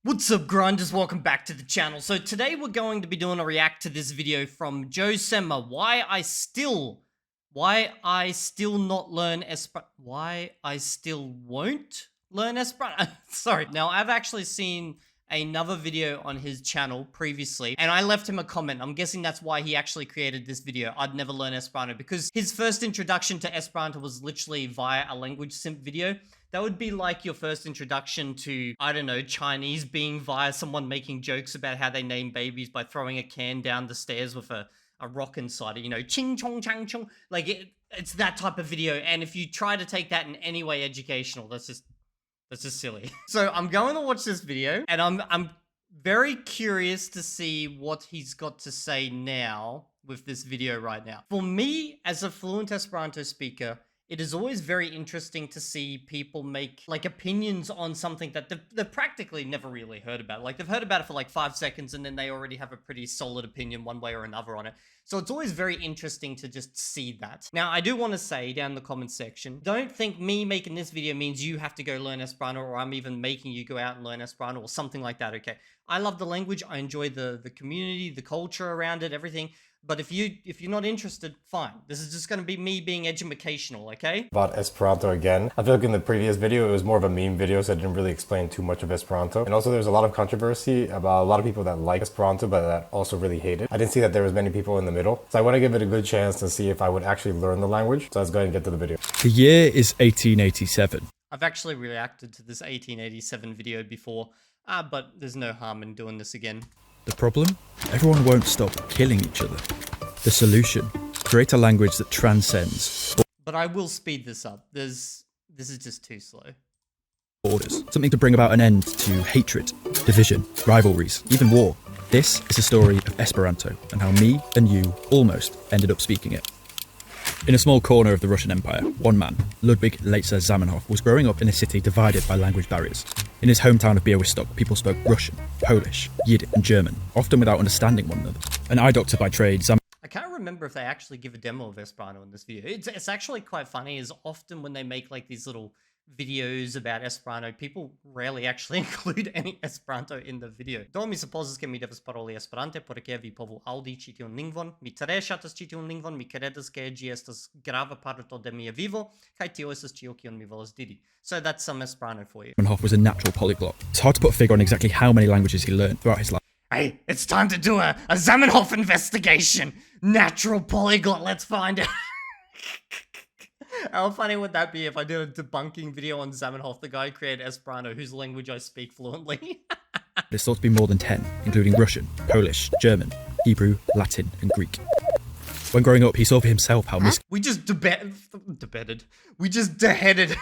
What's up, grinders? Welcome back to the channel. So today we're going to be doing a react to this video from Joe Semma. Why I still not learn Esperanto. Why I still won't learn Esperanto. Sorry. Now I've actually seen another video on his channel previously, and I left him a comment. I'm guessing that's why he actually created this video. I'd never learn Esperanto because his first introduction to Esperanto was literally via a language simp video. That would be like your first introduction to, I don't know, Chinese being via someone making jokes about how they name babies by throwing a can down the stairs with a rock inside it, you know, ching chong chang chong. Like it's that type of video. And if you try to take that in any way educational, that's just silly. So I'm going to watch this video, and I'm very curious to see what he's got to say now with this video right now. For me, as a fluent Esperanto speaker, it is always very interesting to see people make like opinions on something that they've practically never really heard about. Like they've heard about it for like 5 seconds and then they already have a pretty solid opinion one way or another on it. So it's always very interesting to just see that. Now, I do want to say down in the comments section, don't think me making this video means you have to go learn Esperanto, or I'm even making you go out and learn Esperanto or something like that, okay? I love the language. I enjoy the community, the culture around it, everything. But if you're not interested, fine. This is just going to be me being educational, okay? About Esperanto again. I feel like in the previous video, it was more of a meme video, so I didn't really explain too much of Esperanto. And also there's a lot of controversy about a lot of people that like Esperanto, but that also really hate it. I didn't see that there was many people in the middle. So I want to give it a good chance to see if I would actually learn the language. So let's go ahead and get to the video. The year is 1887. I've actually reacted to this 1887 video before, but there's no harm in doing this again. The problem? Everyone won't stop killing each other. The solution? Create a language that transcends But I will speed this up. This is just too slow. borders. Something to bring about an end to hatred, division, rivalries, even war. This is the story of Esperanto and how me and you almost ended up speaking it. In a small corner of the Russian Empire, one man, Ludwig Leitzer Zamenhof, was growing up in a city divided by language barriers. In his hometown of Białystok, people spoke Russian, Polish, Yiddish and German, often without understanding one another. An eye doctor by trade, I can't remember if they actually give a demo of Esperanto in this video. It's actually quite funny, is often when they make like these little videos about Esperanto, people rarely actually include any Esperanto in the video. Do mi supozas ke mi devas paroli Esperante, porque vi povu aŭdi ĉi tiun lingvon. Mi tre ŝatas ĉi tiun lingvon, mi kredas ke ĝi estas grava parto de mia vivo, kaj tio estas ĉio kion mi volas diri. So that's some Esperanto for you. Zamenhof was a natural polyglot. It's hard to put a figure on exactly how many languages he learned throughout his life. Hey, it's time to do a Zamenhof investigation. Natural polyglot, let's find out. How funny would that be if I did a debunking video on Zamenhof, the guy who created Esperanto, whose language I speak fluently? There's thought to be more than 10, including Russian, Polish, German, Hebrew, Latin, and Greek. When growing up, he saw for himself how We just debedded. We just deheaded.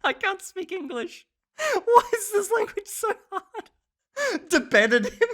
I can't speak English. Why is this language so hard? Debedded him.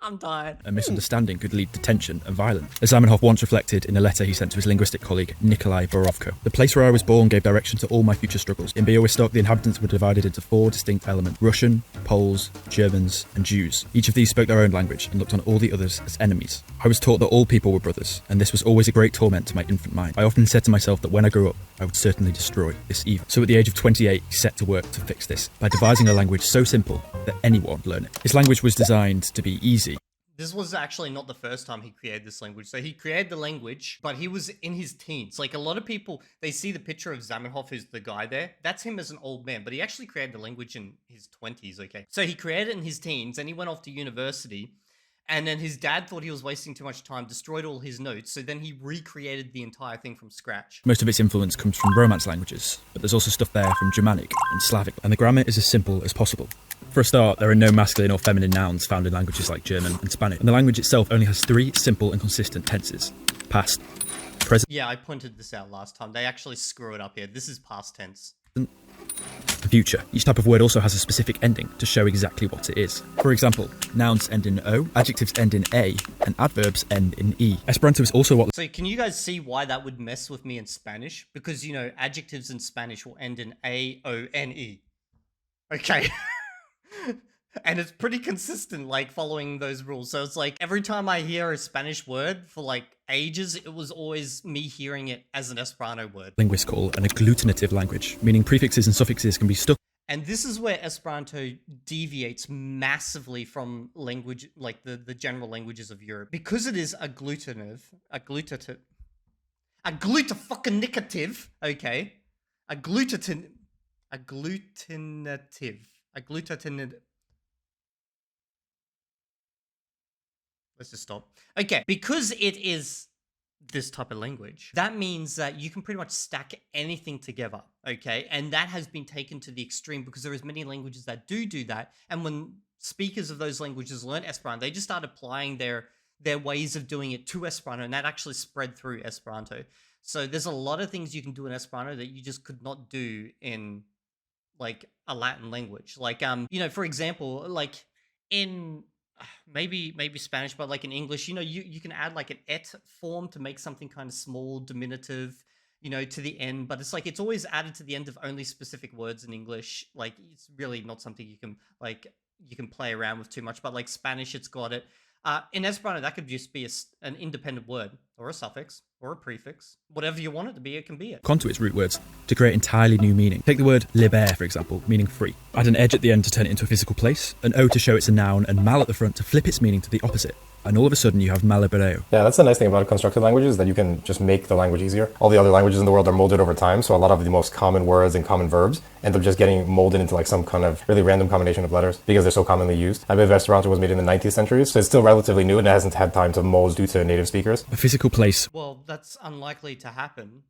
I'm tired. A misunderstanding could lead to tension and violence. As Zamenhof once reflected in a letter he sent to his linguistic colleague, Nikolai Borovko. The place where I was born gave direction to all my future struggles. In Białystok, the inhabitants were divided into 4 distinct elements: Russian, Poles, Germans, and Jews. Each of these spoke their own language and looked on all the others as enemies. I was taught that all people were brothers, and this was always a great torment to my infant mind. I often said to myself that when I grew up, I would certainly destroy this evil. So at the age of 28, he set to work to fix this by devising a language so simple that anyone could learn it. His language was designed to be easy. This was actually not the first time he created this language. So he created the language, but he was in his teens. Like a lot of people, they see the picture of Zamenhof, who's the guy there. That's him as an old man, but he actually created the language in his 20s, okay? So he created it in his teens, and he went off to university. And then his dad thought he was wasting too much time, destroyed all his notes, so then he recreated the entire thing from scratch. Most of its influence comes from Romance languages, but there's also stuff there from Germanic and Slavic, and the grammar is as simple as possible. For a start, there are no masculine or feminine nouns found in languages like German and Spanish, and the language itself only has 3 simple and consistent tenses: past, present, Yeah, I pointed this out last time. They actually screw it up here. This is past tense. future. Each type of word also has a specific ending to show exactly what it is. For example, nouns end in O, adjectives end in A, and adverbs end in E. Esperanto is also what... So can you guys see why that would mess with me in Spanish? Because, you know, adjectives in Spanish will end in A-O-N-E. Okay. And it's pretty consistent, like, following those rules. So it's like, every time I hear a Spanish word for, like, ages, it was always me hearing it as an Esperanto word. Linguists call an agglutinative language, meaning prefixes and suffixes can be stuck. And this is where Esperanto deviates massively from language, like the general languages of Europe. Because it is agglutinative, okay? Agglutinative. Let's just stop. Okay, because it is this type of language, that means that you can pretty much stack anything together, okay? And that has been taken to the extreme because there is many languages that do that. And when speakers of those languages learn Esperanto, they just start applying their ways of doing it to Esperanto, and that actually spread through Esperanto. So there's a lot of things you can do in Esperanto that you just could not do in like a Latin language. Like for example, like in maybe Spanish, but like in English, you can add like an et form to make something kind of small, diminutive, to the end, but it's like it's always added to the end of only specific words in English. Like it's really not something you can play around with too much. But like Spanish, it's got it. In Esperanto, that could just be an independent word or a suffix or a prefix. Whatever you want it to be, it can be it. Onto its root words to create entirely new meaning. Take the word liber, for example, meaning free. Add an edge at the end to turn it into a physical place, an O to show it's a noun, and mal at the front to flip its meaning to the opposite. And all of a sudden you have malabareo. Yeah, that's the nice thing about constructed languages, that you can just make the language easier. All the other languages in the world are molded over time, so a lot of the most common words and common verbs end up just getting molded into like some kind of really random combination of letters because they're so commonly used. I believe Esperanto was made in the 19th century, so it's still relatively new and it hasn't had time to mold due to native speakers. A physical place. Well, that's unlikely to happen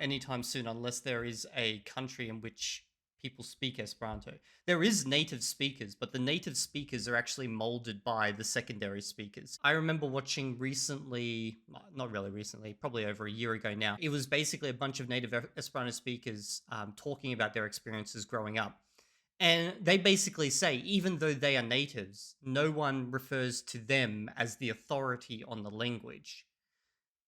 anytime soon unless there is a country in which people speak Esperanto. There is native speakers, but the native speakers are actually molded by the secondary speakers. I remember watching recently, not really recently, probably over a year ago now. It was basically a bunch of native Esperanto speakers talking about their experiences growing up. And they basically say, even though they are natives, no one refers to them as the authority on the language.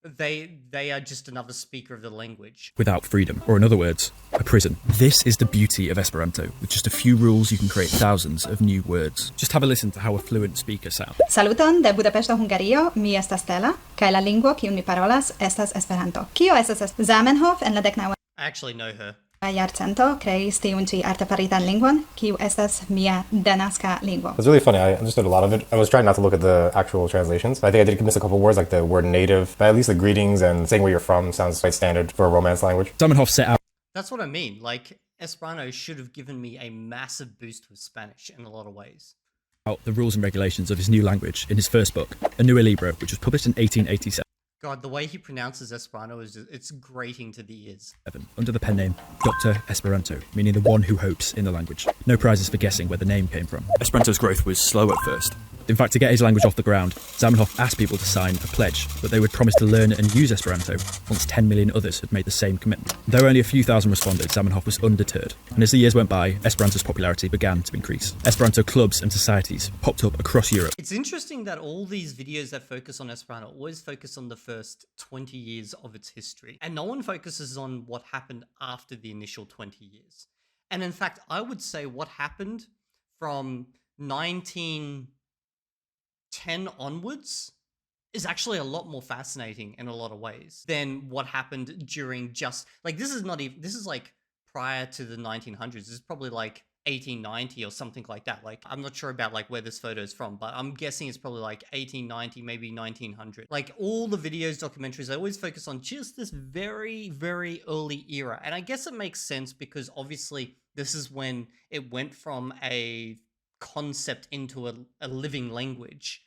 They are just another speaker of the language. Without freedom, or in other words, a prison. This is the beauty of Esperanto. With just a few rules, you can create thousands of new words. Just have a listen to how a fluent speaker sounds. Saluton de Budapeŝto, Hungario, mi estas Stella, kaj la lingvo kiun mi parolas estas Esperanto. Kio estas Zamenhof en la 19. I actually know her. Jarcento kreis tiun ĉi artefaritan lingvon, kiu estas mia denaska lingvo. It's really funny. I understood a lot of it. I was trying not to look at the actual translations. I think I did miss a couple words, like the word native, but at least the greetings and saying where you're from sounds quite standard for a Romance language. Zamenhof set out. That's what I mean. Like, Esperanto should have given me a massive boost with Spanish in a lot of ways. The rules and regulations of his new language in his first book, A Neue Libro, which was published in 1887. God, the way he pronounces Esperanto it's grating to the ears. Under the pen name Dr. Esperanto, meaning the one who hopes in the language. No prizes for guessing where the name came from. Esperanto's growth was slow at first. In fact, to get his language off the ground, Zamenhof asked people to sign a pledge that they would promise to learn and use Esperanto once 10 million others had made the same commitment. Though only a few thousand responded, Zamenhof was undeterred, and as the years went by, Esperanto's popularity began to increase. Esperanto clubs and societies popped up across Europe. It's interesting that all these videos that focus on Esperanto always focus on the first 20 years of its history, and no one focuses on what happened after the initial 20 years. And in fact, I would say what happened from 1910 onwards is actually a lot more fascinating in a lot of ways than what happened during just like this is like prior to the 1900s. This is probably like 1890 or something like that. Like, I'm not sure about like where this photo is from, but I'm guessing it's probably like 1890, maybe 1900. Like all the videos, documentaries, they always focus on just this very, very early era. And I guess it makes sense because obviously this is when it went from a concept into a living language.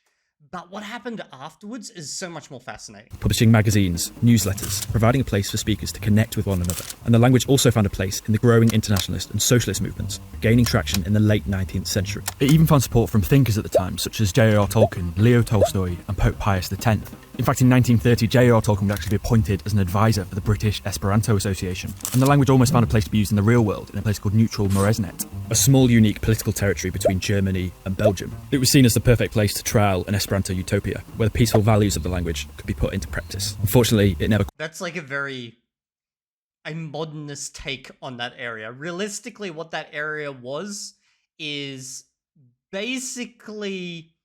But what happened afterwards is so much more fascinating. Publishing magazines, newsletters, providing a place for speakers to connect with one another. And the language also found a place in the growing internationalist and socialist movements, gaining traction in the late 19th century. It even found support from thinkers at the time, such as J.R.R. Tolkien, Leo Tolstoy, and Pope Pius X. In fact, in 1930, J.R.R. Tolkien would actually be appointed as an advisor for the British Esperanto Association, and the language almost found a place to be used in the real world in a place called Neutral Moresnet, a small, unique political territory between Germany and Belgium. It was seen as the perfect place to trial an Esperanto utopia, where the peaceful values of the language could be put into practice. Unfortunately, it never... That's like a modernist take on that area. Realistically, what that area was is basically...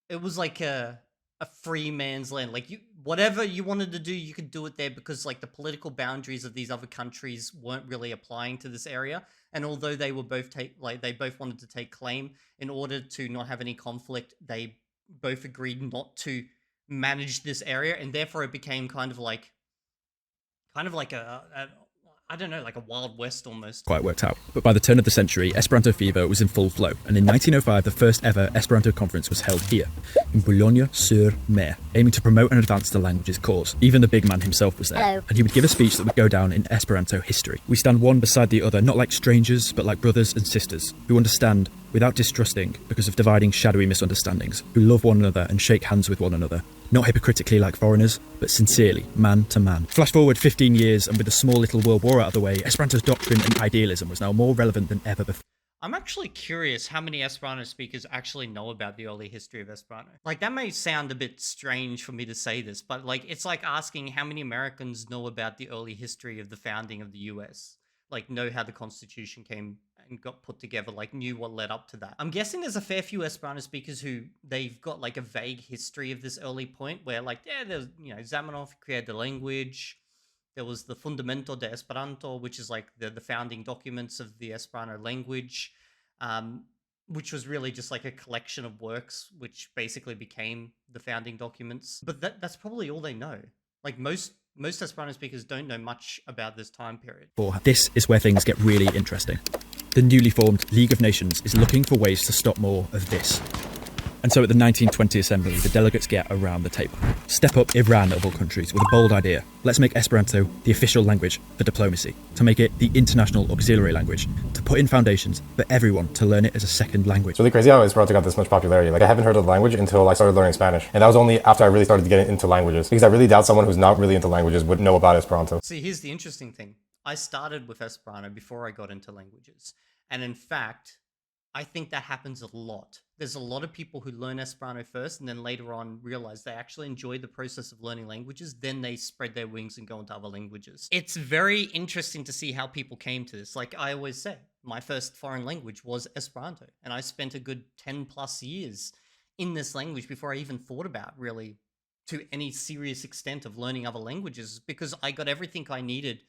It was like a a free man's land. Like, whatever you wanted to do, you could do it there, because like the political boundaries of these other countries weren't really applying to this area. And although they were both they both wanted to take claim, in order to not have any conflict, they both agreed not to manage this area, and therefore it became kind of like a I don't know, like a Wild West almost. Quite worked out. But by the turn of the century, Esperanto fever was in full flow, and in 1905 the first ever Esperanto conference was held here, in Boulogne-sur-Mer, aiming to promote and advance the language's cause. Even the big man himself was there. Hello. And he would give a speech that would go down in Esperanto history. We stand one beside the other, not like strangers, but like brothers and sisters, who understand without distrusting because of dividing shadowy misunderstandings, who love one another and shake hands with one another, not hypocritically like foreigners, but sincerely, man to man. Flash forward 15 years, and with the small little world war out of the way, Esperanto's doctrine and idealism was now more relevant than ever before. I'm actually curious how many Esperanto speakers actually know about the early history of Esperanto. Like, that may sound a bit strange for me to say this, but like, it's like asking how many Americans know about the early history of the founding of the US. Like, know how the Constitution came and got put together, like, knew what led up to that. I'm guessing there's a fair few Esperanto speakers who they've got like a vague history of this early point where, like, yeah, there's, you know, Zamenhof created the language. There was the Fundamento de Esperanto, which is like the founding documents of the Esperanto language, which was really just like a collection of works, which basically became the founding documents. But that's probably all they know. Like, most Esperanto speakers don't know much about this time period. This is where things get really interesting. The newly formed League of Nations is looking for ways to stop more of this. And so at the 1920 Assembly, the delegates get around the table. Step up Iran of all countries with a bold idea. Let's make Esperanto the official language for diplomacy, to make it the international auxiliary language, to put in foundations for everyone to learn it as a second language. It's really crazy how Esperanto got this much popularity. Like, I haven't heard of the language until I started learning Spanish. And that was only after I really started getting into languages. Because I really doubt someone who's not really into languages would know about Esperanto. See, here's the interesting thing. I started with Esperanto before I got into languages. And in fact, I think that happens a lot. There's a lot of people who learn Esperanto first and then later on realize they actually enjoy the process of learning languages. Then they spread their wings and go into other languages. It's very interesting to see how people came to this. Like I always say, my first foreign language was Esperanto. And I spent a good 10 plus years in this language before I even thought about really to any serious extent of learning other languages, because I got everything I needed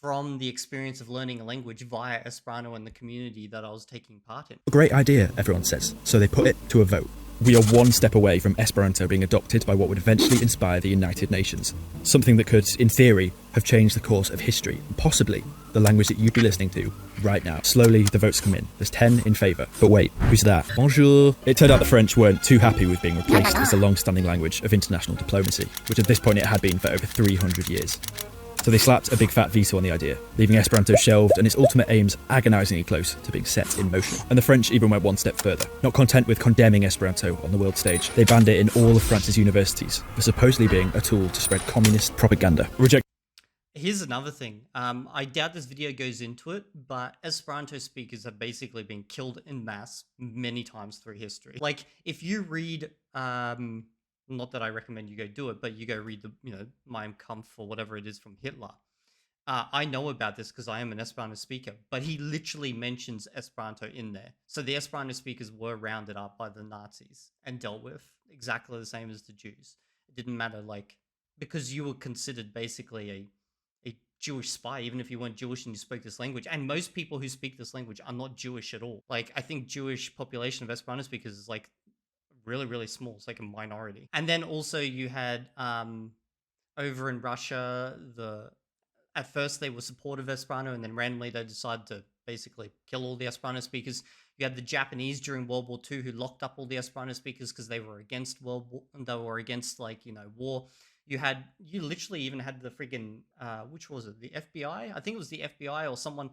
from the experience of learning a language via Esperanto and the community that I was taking part in. A great idea, everyone says, so they put it to a vote. We are one step away from Esperanto being adopted by what would eventually inspire the United Nations. Something that could, in theory, have changed the course of history, and possibly the language that you'd be listening to right now. Slowly, the votes come in. There's 10 in favour. But wait, who's that? Bonjour. It turned out the French weren't too happy with being replaced as the long-standing language of international diplomacy, which at this point it had been for over 300 years. So they slapped a big fat veto on the idea, leaving Esperanto shelved and its ultimate aims agonisingly close to being set in motion. And the French even went one step further. Not content with condemning Esperanto on the world stage, they banned it in all of France's universities for supposedly being a tool to spread communist propaganda. Here's another thing. I doubt this video goes into it, but Esperanto speakers have basically been killed en masse many times through history. Like, if you read... not that I recommend you go do it, but you go read the, Mein Kampf or whatever it is from Hitler. I know about this because I am an Esperanto speaker, but he literally mentions Esperanto in there. So the Esperanto speakers were rounded up by the Nazis and dealt with exactly the same as the Jews. It didn't matter, like, because you were considered basically a Jewish spy, even if you weren't Jewish and you spoke this language. And most people who speak this language are not Jewish at all. Like, I think Jewish population of Esperanto speakers is like really, really small. It's like a minority. And then also you had over in Russia, at first they were supportive of Esperanto, and then randomly they decided to basically kill all the Esperanto speakers. You had the Japanese during World War II who locked up all the Esperanto speakers because they were against war. You literally even had the friggin' which was it? The FBI? I think it was the FBI or someone.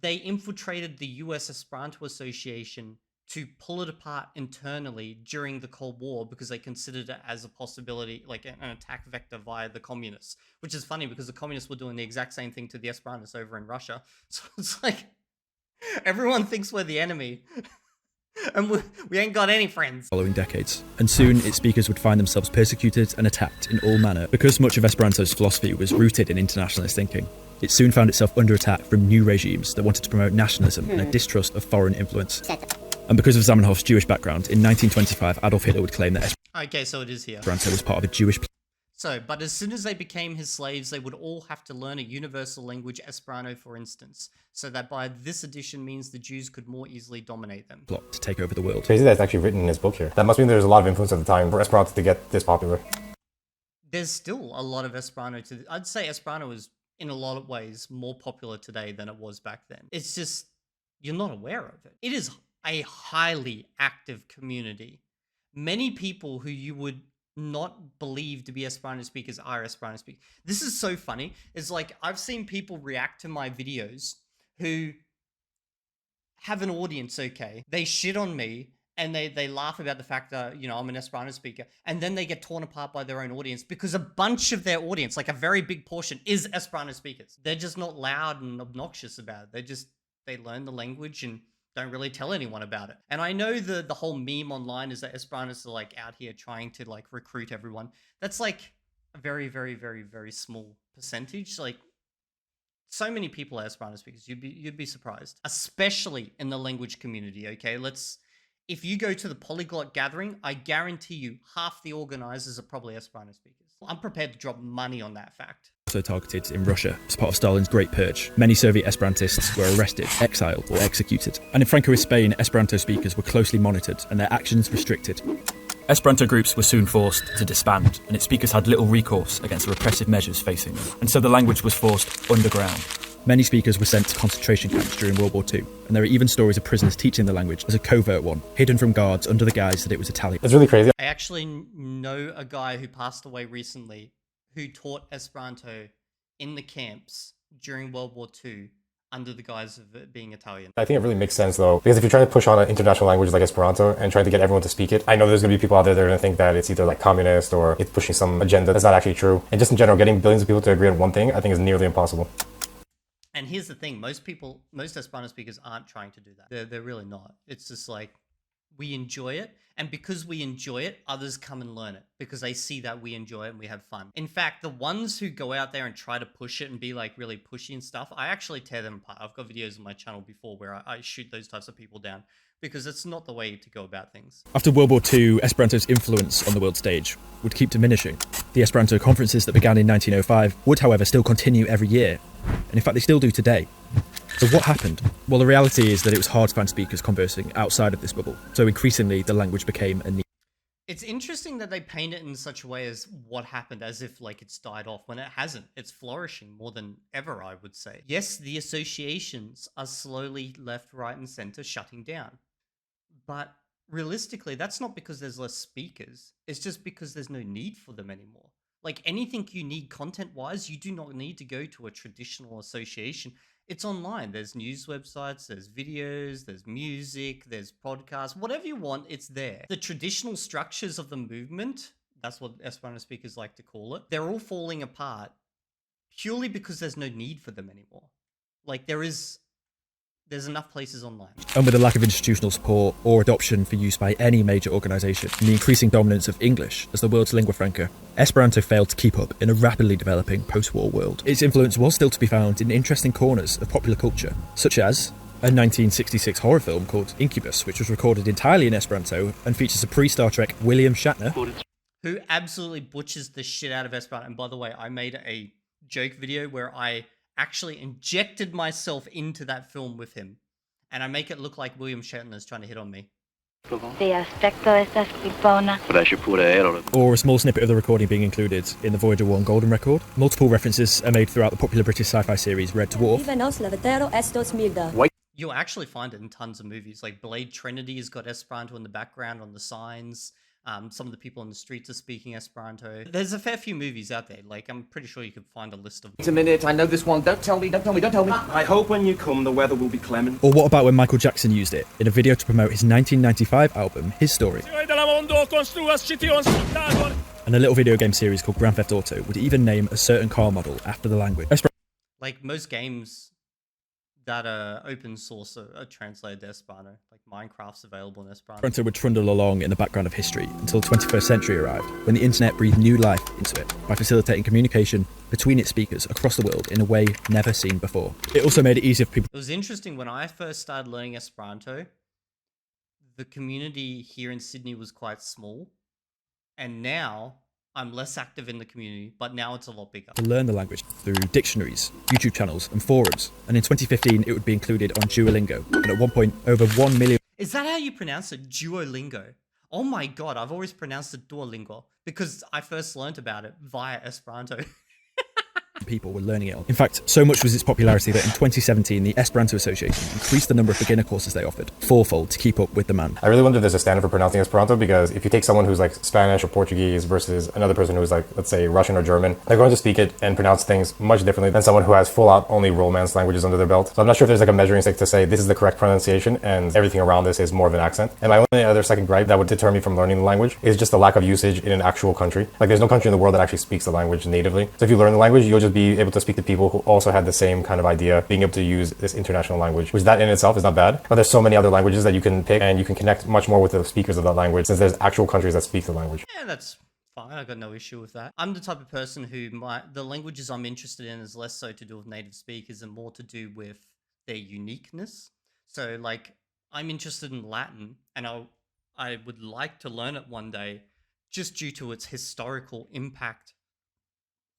They infiltrated the US Esperanto Association to pull it apart internally during the Cold War because they considered it as a possibility, like an attack vector via the communists, which is funny because the communists were doing the exact same thing to the Esperantists over in Russia. So it's like, everyone thinks we're the enemy and we ain't got any friends. Following decades, and soon its speakers would find themselves persecuted and attacked in all manner. Because much of Esperanto's philosophy was rooted in internationalist thinking, it soon found itself under attack from new regimes that wanted to promote nationalism and a distrust of foreign influence. And because of Zamenhof's Jewish background, in 1925, Adolf Hitler would claim that Okay, so it is here. Esperanto was part of a Jewish So, but as soon as they became his slaves, they would all have to learn a universal language, Esperanto for instance, so that by this edition means the Jews could more easily dominate them. plot to take over the world. Crazy that it's actually written in his book here. That must mean there's a lot of influence at the time for Esperanto to get this popular. There's still a lot of Esperanto I'd say Esperanto is, in a lot of ways, more popular today than it was back then. It's just, you're not aware of it. It is a highly active community. Many people who you would not believe to be Esperanto speakers are Esperanto speakers. This is so funny. It's like, I've seen people react to my videos who have an audience, okay? They shit on me and they laugh about the fact that, you know, I'm an Esperanto speaker, and then they get torn apart by their own audience because a bunch of their audience, like a very big portion, is Esperanto speakers. They're just not loud and obnoxious about it. They learn the language and don't really tell anyone about it. And I know the whole meme online is that Esperantists are like out here trying to like recruit everyone. That's like a very, very, very, very small percentage. Like, so many people are Esperanto speakers. You'd be surprised, especially in the language community. Okay, if you go to the Polyglot Gathering, I guarantee you half the organizers are probably Esperanto speakers. I'm prepared to drop money on that fact. Also targeted in Russia as part of Stalin's Great Purge. Many Soviet Esperantists were arrested, exiled, or executed. And in Francoist Spain, Esperanto speakers were closely monitored and their actions restricted. Esperanto groups were soon forced to disband, and its speakers had little recourse against the repressive measures facing them. And so the language was forced underground. Many speakers were sent to concentration camps during World War II, and there are even stories of prisoners teaching the language as a covert one, hidden from guards under the guise that it was Italian. It's really crazy. I actually know a guy who passed away recently who taught Esperanto in the camps during World War II under the guise of it being Italian. I think it really makes sense though, because if you're trying to push on an international language like Esperanto and trying to get everyone to speak it, I know there's going to be people out there that are going to think that it's either like communist or it's pushing some agenda that's not actually true. And just in general, getting billions of people to agree on one thing, I think is nearly impossible. And here's the thing, most Esperanto speakers aren't trying to do that. They're really not. It's just like, we enjoy it, and because we enjoy it, others come and learn it because they see that we enjoy it and we have fun. In fact, the ones who go out there and try to push it and be like really pushy and stuff, I actually tear them apart. I've got videos on my channel before where I shoot those types of people down because it's not the way to go about things. After World War II, Esperanto's influence on the world stage would keep diminishing. The Esperanto conferences that began in 1905 would, however, still continue every year, and in fact they still do today. So what happened? Well, the reality is that it was hard to find speakers conversing outside of this bubble, so increasingly the language became a need. It's interesting that they paint it in such a way as what happened, as if like it's died off, when it hasn't. It's flourishing more than ever, I would say. Yes, the associations are slowly left, right, and center shutting down. But realistically, that's not because there's less speakers. It's just because there's no need for them anymore. Like anything you need content-wise, you do not need to go to a traditional association. It's online. There's news websites, there's videos, there's music, there's podcasts, whatever you want, it's there. The traditional structures of the movement, that's what Esperanto speakers like to call it, they're all falling apart purely because there's no need for them anymore. Like there's enough places online. And with a lack of institutional support or adoption for use by any major organisation, and the increasing dominance of English as the world's lingua franca, Esperanto failed to keep up in a rapidly developing post-war world. Its influence was still to be found in interesting corners of popular culture, such as a 1966 horror film called Incubus, which was recorded entirely in Esperanto and features a pre-Star Trek William Shatner, who absolutely butchers the shit out of Esperanto. And by the way, I made a joke video where I actually injected myself into that film with him, and I make it look like William Shatner is trying to hit on me. Or a small snippet of the recording being included in the Voyager 1 Golden Record. Multiple references are made throughout the popular British sci-fi series Red Dwarf. You'll actually find it in tons of movies, like Blade Trinity has got Esperanto in the background on the signs. Some of the people on the streets are speaking Esperanto. There's a fair few movies out there. Like, I'm pretty sure you could find a list of them. Wait a minute, I know this one. Don't tell me. I hope when you come, the weather will be clement. Or what about when Michael Jackson used it in a video to promote his 1995 album, His Story? And a little video game series called Grand Theft Auto would even name a certain car model after the language. Like, most games that are open source are translated to Esperanto. Like Minecraft's available in Esperanto. Esperanto would trundle along in the background of history until the 21st century arrived, when the internet breathed new life into it by facilitating communication between its speakers across the world in a way never seen before. It also made it easier for people. It was interesting when I first started learning Esperanto, the community here in Sydney was quite small. And now I'm less active in the community, but now it's a lot bigger. To learn the language through dictionaries, YouTube channels, and forums. And in 2015, it would be included on Duolingo. And at one point, over 1 million Is that how you pronounce it? Duolingo? Oh my god, I've always pronounced it Duolingo because I first learned about it via Esperanto. people were learning it on. In fact, so much was its popularity that in 2017, the Esperanto Association increased the number of beginner courses they offered fourfold to keep up with demand. I really wonder if there's a standard for pronouncing Esperanto, because if you take someone who's like Spanish or Portuguese versus another person who's like, let's say, Russian or German, they're going to speak it and pronounce things much differently than someone who has full out only Romance languages under their belt. So I'm not sure if there's like a measuring stick to say this is the correct pronunciation and everything around this is more of an accent. And my only other second gripe that would deter me from learning the language is just the lack of usage in an actual country. Like, there's no country in the world that actually speaks the language natively. So if you learn the language, you'll just be able to speak to people who also had the same kind of idea, being able to use this international language, which that in itself is not bad. But there's so many other languages that you can pick, and you can connect much more with the speakers of that language, since there's actual countries that speak the language. Yeah, that's fine. I got no issue with that. I'm the type of person who the languages I'm interested in is less so to do with native speakers and more to do with their uniqueness. So, like, I'm interested in Latin, and I would like to learn it one day, just due to its historical impact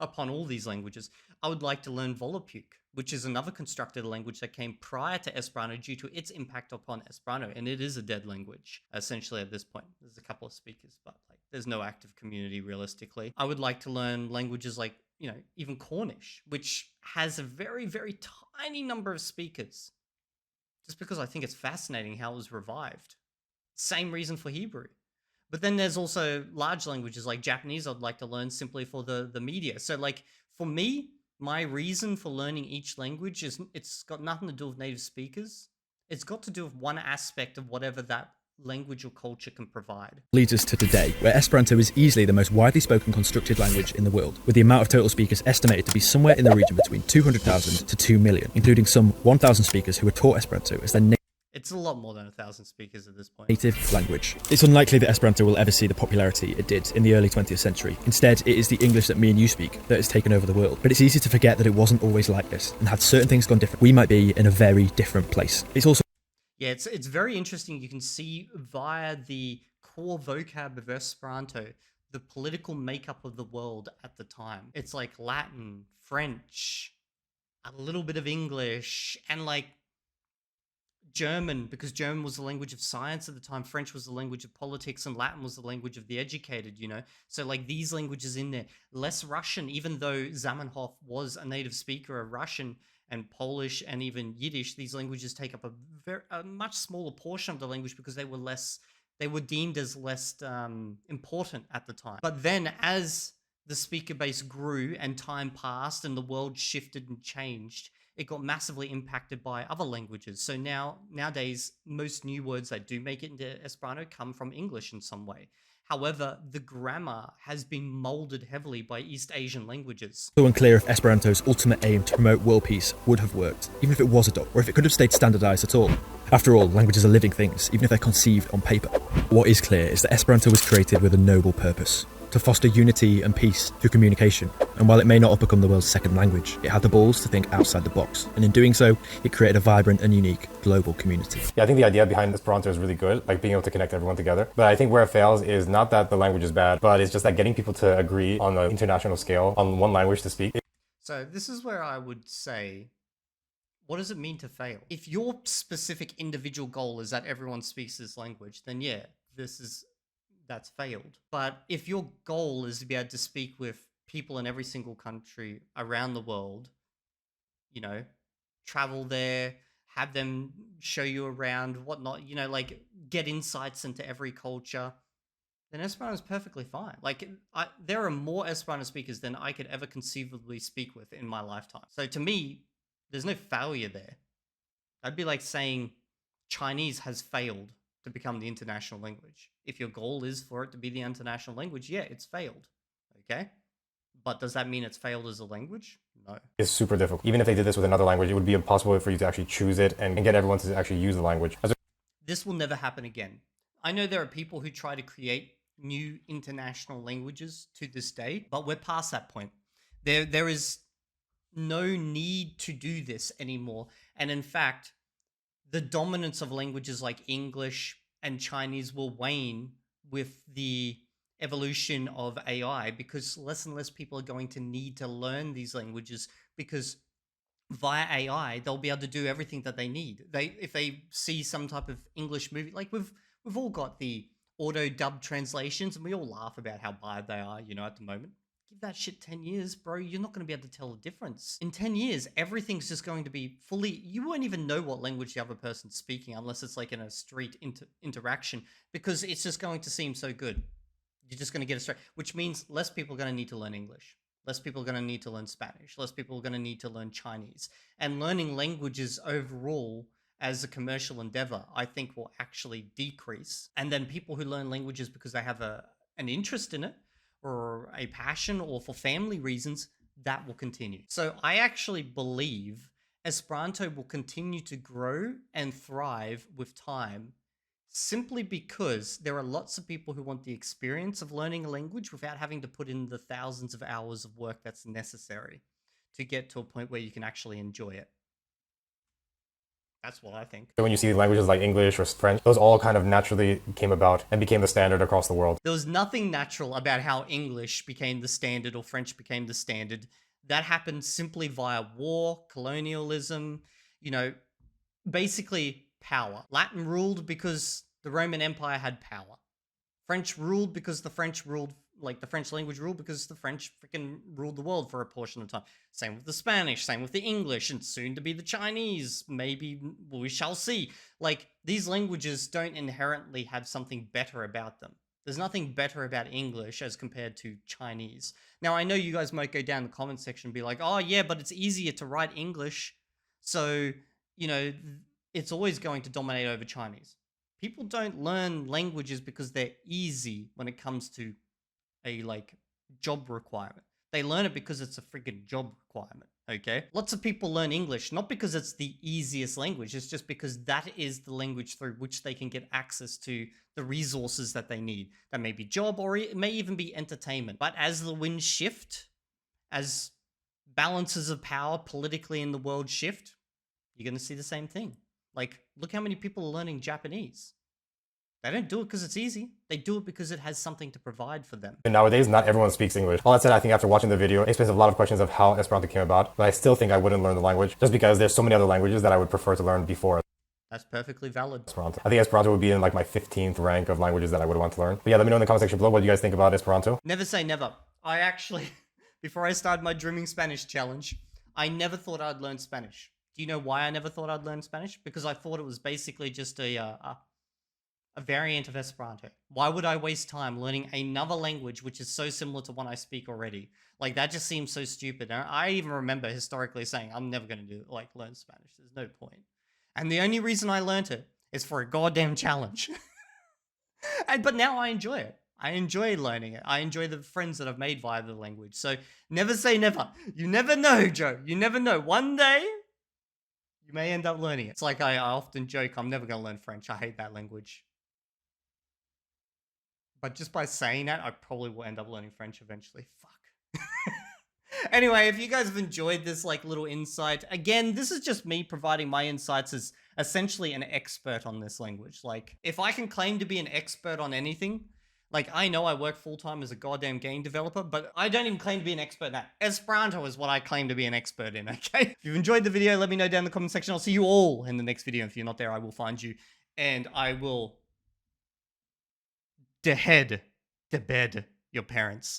upon all these languages. I would like to learn Volapük, which is another constructed language that came prior to Esperanto due to its impact upon Esperanto, and it is a dead language, essentially, at this point. There's a couple of speakers, but like, there's no active community, realistically. I would like to learn languages like, you know, even Cornish, which has a very, very tiny number of speakers, just because I think it's fascinating how it was revived. Same reason for Hebrew. But then there's also large languages like Japanese I'd like to learn simply for the media. So, like, for me, my reason for learning each language is it's got nothing to do with native speakers. It's got to do with one aspect of whatever that language or culture can provide. Leads us to today, where Esperanto is easily the most widely spoken constructed language in the world, with the amount of total speakers estimated to be somewhere in the region between 200,000 to 2 million, including some 1,000 speakers who are taught Esperanto as their It's a lot more than 1,000 speakers at this point. native language. It's unlikely that Esperanto will ever see the popularity it did in the early 20th century. Instead, it is the English that me and you speak that has taken over the world. But it's easy to forget that it wasn't always like this, and had certain things gone different, we might be in a very different place. It's also Yeah, it's very interesting. You can see via the core vocab of Esperanto the political makeup of the world at the time. It's like Latin, French, a little bit of English, and like German, because German was the language of science at the time, French was the language of politics, and Latin was the language of the educated, you know? So, like, these languages in there. Less Russian, even though Zamenhof was a native speaker of Russian and Polish and even Yiddish, these languages take up a much smaller portion of the language because they were deemed as less important at the time. But then, as the speaker base grew and time passed and the world shifted and changed, it got massively impacted by other languages. So nowadays, most new words that do make it into Esperanto come from English in some way. However, the grammar has been molded heavily by East Asian languages. so unclear if Esperanto's ultimate aim to promote world peace would have worked, even if it was a dot, or if it could have stayed standardized at all. After all, languages are living things, even if they're conceived on paper. What is clear is that Esperanto was created with a noble purpose: to foster unity and peace through communication. And while it may not have become the world's second language, it had the balls to think outside the box. And in doing so, it created a vibrant and unique global community. Yeah, I think the idea behind Esperanto is really good, like being able to connect everyone together. But I think where it fails is not that the language is bad, but it's just that getting people to agree on an international scale on one language to speak. So this is where I would say, what does it mean to fail? If your specific individual goal is that everyone speaks this language, then yeah, that's failed. But if your goal is to be able to speak with people in every single country around the world, you know, travel there, have them show you around, whatnot, you know, like get insights into every culture, then Esperanto is perfectly fine. Like, there are more Esperanto speakers than I could ever conceivably speak with in my lifetime. So to me, there's no failure there. That'd be like saying Chinese has failed to become the international language. If your goal is for it to be the international language, yeah, it's failed. Okay? But does that mean it's failed as a language? No. It's super difficult. Even if they did this with another language, it would be impossible for you to actually choose it and get everyone to actually use the language. This will never happen again. I know there are people who try to create new international languages to this day, but we're past that point. There is no need to do this anymore. And in fact, the dominance of languages like English and Chinese will wane with the evolution of AI, because less and less people are going to need to learn these languages, because via AI they'll be able to do everything that they need. If they see some type of English movie, like we've all got the auto dub translations, and we all laugh about how bad they are, at the moment. Give that shit 10 years, bro. You're not going to be able to tell the difference. In 10 years, everything's just going to be fully... You won't even know what language the other person's speaking unless it's like in a street interaction, because it's just going to seem so good. You're just going to get it straight, which means less people are going to need to learn English. Less people are going to need to learn Spanish. Less people are going to need to learn Chinese. And learning languages overall as a commercial endeavor, I think, will actually decrease. And then people who learn languages because they have an interest in it, or a passion, or for family reasons, that will continue. So I actually believe Esperanto will continue to grow and thrive with time, simply because there are lots of people who want the experience of learning a language without having to put in the thousands of hours of work that's necessary to get to a point where you can actually enjoy it. That's what I think. So when you see languages like English or French, those all kind of naturally came about and became the standard across the world. There was nothing natural about how English became the standard or French became the standard. That happened simply via war, colonialism, basically power. Latin ruled because the Roman Empire had power. French ruled because the French ruled, like the French language ruled because the French freaking ruled the world for a portion of time. Same with the Spanish, same with the English, and soon to be the Chinese. Maybe we shall see. Like, these languages don't inherently have something better about them. There's nothing better about English as compared to Chinese. Now, I know you guys might go down the comment section and be like, oh yeah, but it's easier to write English, so, it's always going to dominate over Chinese. People don't learn languages because they're easy when it comes to a job requirement. They learn it because it's a freaking job requirement, okay? Lots of people learn English not because it's the easiest language, it's just because that is the language through which they can get access to the resources that they need. That may be job, or it may even be entertainment. But as the winds shift, as balances of power politically in the world shift, you're going to see the same thing. Like, look how many people are learning Japanese. They don't do it because it's easy. They do it because it has something to provide for them. And nowadays, not everyone speaks English. All that said, I think after watching the video, it explains a lot of questions of how Esperanto came about, but I still think I wouldn't learn the language just because there's so many other languages that I would prefer to learn before That's perfectly valid. Esperanto. I think Esperanto would be in my 15th rank of languages that I would want to learn. But yeah, let me know in the comment section below what you guys think about Esperanto. Never say never. I actually, before I started my Dreaming Spanish challenge, I never thought I'd learn Spanish. Do you know why I never thought I'd learn Spanish? Because I thought it was basically just a variant of Esperanto. Why would I waste time learning another language which is so similar to one I speak already? Like, that just seems so stupid. And I even remember historically saying, I'm never going to learn Spanish. There's no point. And the only reason I learned it is for a goddamn challenge. But now I enjoy it. I enjoy learning it. I enjoy the friends that I've made via the language. So never say never. You never know, Joe. You never know. One day, you may end up learning it. It's like I often joke, I'm never going to learn French. I hate that language. But just by saying that, I probably will end up learning French eventually. Fuck. Anyway, if you guys have enjoyed this little insight, again, this is just me providing my insights as essentially an expert on this language. Like, if I can claim to be an expert on anything, I know I work full-time as a goddamn game developer, but I don't even claim to be an expert in that. Esperanto is what I claim to be an expert in, okay? If you've enjoyed the video, let me know down in the comment section. I'll see you all in the next video. If you're not there, I will find you, and I will dehead your parents.